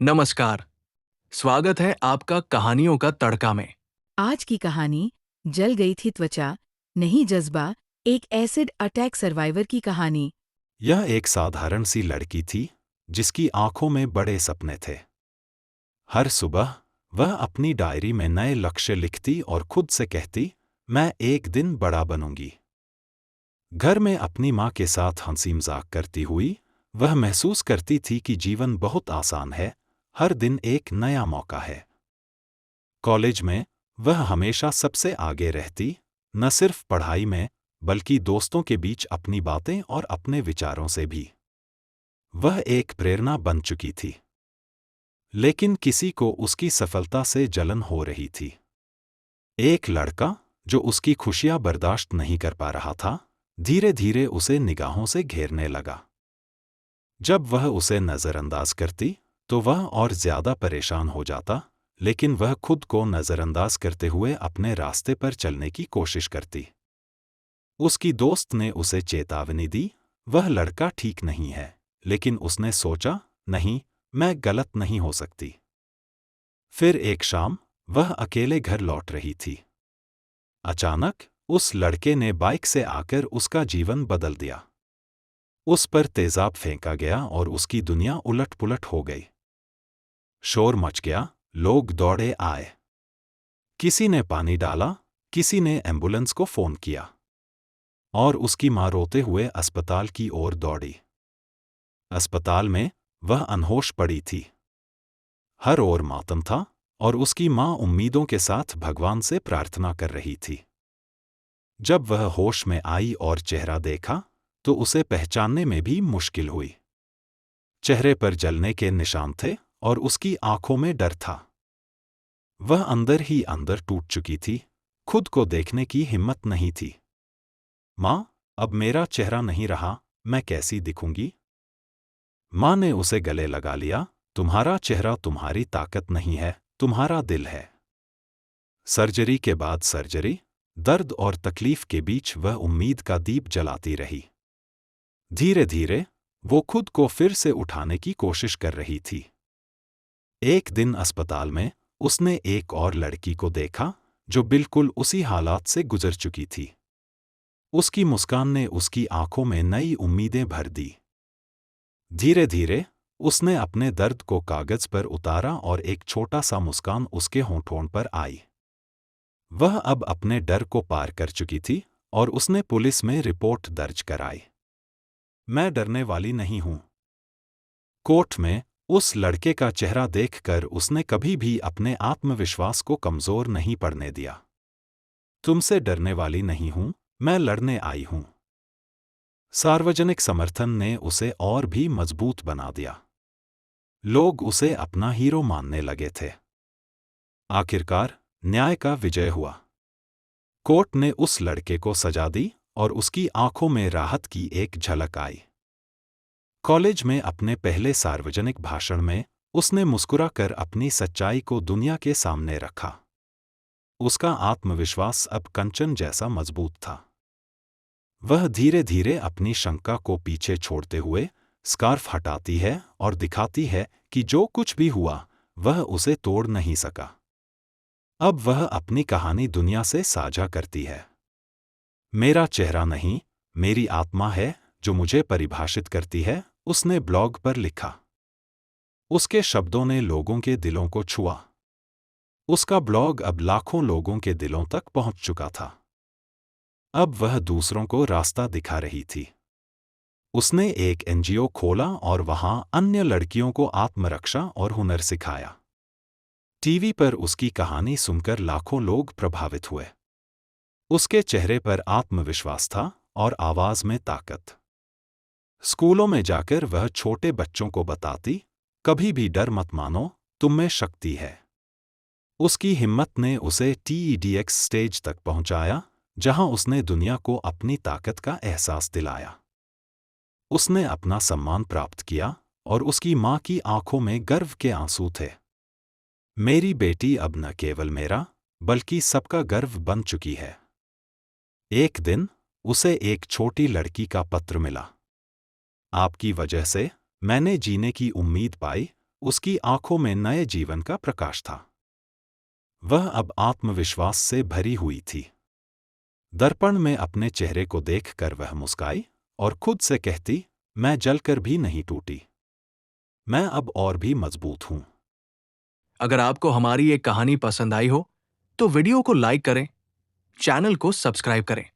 नमस्कार। स्वागत है आपका कहानियों का तड़का में। आज की कहानी जल गई थी त्वचा, नहीं जज्बा, एक एसिड अटैक सर्वाइवर की कहानी। यह एक साधारण सी लड़की थी जिसकी आंखों में बड़े सपने थे। हर सुबह वह अपनी डायरी में नए लक्ष्य लिखती और खुद से कहती, मैं एक दिन बड़ा बनूंगी। घर में अपनी माँ के साथ हंसी मजाक करती हुई वह महसूस करती थी कि जीवन बहुत आसान है, हर दिन एक नया मौका है। कॉलेज में वह हमेशा सबसे आगे रहती, न सिर्फ पढ़ाई में बल्कि दोस्तों के बीच अपनी बातें और अपने विचारों से भी। वह एक प्रेरणा बन चुकी थी। लेकिन किसी को उसकी सफलता से जलन हो रही थी। एक लड़का जो उसकी खुशियां बर्दाश्त नहीं कर पा रहा था, धीरे धीरे उसे निगाहों से घेरने लगा। जब वह उसे नजरअंदाज करती तो वह और ज्यादा परेशान हो जाता, लेकिन वह खुद को नजरअंदाज करते हुए अपने रास्ते पर चलने की कोशिश करती। उसकी दोस्त ने उसे चेतावनी दी, वह लड़का ठीक नहीं है, लेकिन उसने सोचा, नहीं, मैं गलत नहीं हो सकती। फिर एक शाम वह अकेले घर लौट रही थी। अचानक उस लड़के ने बाइक से आकर उसका जीवन बदल दिया। उस पर तेजाब फेंका गया और उसकी दुनिया उलट-पुलट हो गई। शोर मच गया, लोग दौड़े आए। किसी ने पानी डाला, किसी ने एम्बुलेंस को फोन किया, और उसकी माँ रोते हुए अस्पताल की ओर दौड़ी। अस्पताल में वह अनहोश पड़ी थी। हर ओर मातम था और उसकी माँ उम्मीदों के साथ भगवान से प्रार्थना कर रही थी। जब वह होश में आई और चेहरा देखा तो उसे पहचानने में भी मुश्किल हुई। चेहरे पर जलने के निशान थे और उसकी आंखों में डर था। वह अंदर ही अंदर टूट चुकी थी, खुद को देखने की हिम्मत नहीं थी। माँ, अब मेरा चेहरा नहीं रहा, मैं कैसी दिखूंगी? माँ ने उसे गले लगा लिया, तुम्हारा चेहरा तुम्हारी ताकत नहीं है, तुम्हारा दिल है। सर्जरी के बाद सर्जरी, दर्द और तकलीफ के बीच वह उम्मीद का दीप जलाती रही। धीरे धीरे वो खुद को फिर से उठाने की कोशिश कर रही थी। एक दिन अस्पताल में उसने एक और लड़की को देखा जो बिल्कुल उसी हालात से गुजर चुकी थी। उसकी मुस्कान ने उसकी आंखों में नई उम्मीदें भर दी। धीरे धीरे उसने अपने दर्द को कागज पर उतारा और एक छोटा सा मुस्कान उसके होंठों पर आई। वह अब अपने डर को पार कर चुकी थी और उसने पुलिस में रिपोर्ट दर्ज कराई। मैं डरने वाली नहीं हूं। कोर्ट में उस लड़के का चेहरा देखकर उसने कभी भी अपने आत्मविश्वास को कमजोर नहीं पड़ने दिया। तुमसे डरने वाली नहीं हूं, मैं लड़ने आई हूं। सार्वजनिक समर्थन ने उसे और भी मजबूत बना दिया। लोग उसे अपना हीरो मानने लगे थे। आखिरकार न्याय का विजय हुआ। कोर्ट ने उस लड़के को सजा दी और उसकी आंखों में राहत की एक झलक आई। कॉलेज में अपने पहले सार्वजनिक भाषण में उसने मुस्कुराकर अपनी सच्चाई को दुनिया के सामने रखा। उसका आत्मविश्वास अब कंचन जैसा मजबूत था। वह धीरे धीरे अपनी शंका को पीछे छोड़ते हुए स्कार्फ हटाती है और दिखाती है कि जो कुछ भी हुआ वह उसे तोड़ नहीं सका। अब वह अपनी कहानी दुनिया से साझा करती है। मेरा चेहरा नहीं, मेरी आत्मा है जो मुझे परिभाषित करती है, उसने ब्लॉग पर लिखा। उसके शब्दों ने लोगों के दिलों को छुआ। उसका ब्लॉग अब लाखों लोगों के दिलों तक पहुंच चुका था। अब वह दूसरों को रास्ता दिखा रही थी। उसने एक एनजीओ खोला और वहां अन्य लड़कियों को आत्मरक्षा और हुनर सिखाया। टीवी पर उसकी कहानी सुनकर लाखों लोग प्रभावित हुए। उसके चेहरे पर आत्मविश्वास था और आवाज में ताकत। स्कूलों में जाकर वह छोटे बच्चों को बताती, कभी भी डर मत मानो, तुम में शक्ति है। उसकी हिम्मत ने उसे TEDx स्टेज तक पहुंचाया, जहां उसने दुनिया को अपनी ताकत का एहसास दिलाया। उसने अपना सम्मान प्राप्त किया और उसकी मां की आंखों में गर्व के आंसू थे। मेरी बेटी अब न केवल मेरा बल्कि सबका गर्व बन चुकी है। एक दिन उसे एक छोटी लड़की का पत्र मिला। आपकी वजह से मैंने जीने की उम्मीद पाई, उसकी आंखों में नए जीवन का प्रकाश था। वह अब आत्मविश्वास से भरी हुई थी। दर्पण में अपने चेहरे को देखकर वह मुस्काई और खुद से कहती, मैं जलकर भी नहीं टूटी। मैं अब और भी मजबूत हूं। अगर आपको हमारी ये कहानी पसंद आई हो तो वीडियो को लाइक करें, चैनल को सब्सक्राइब करें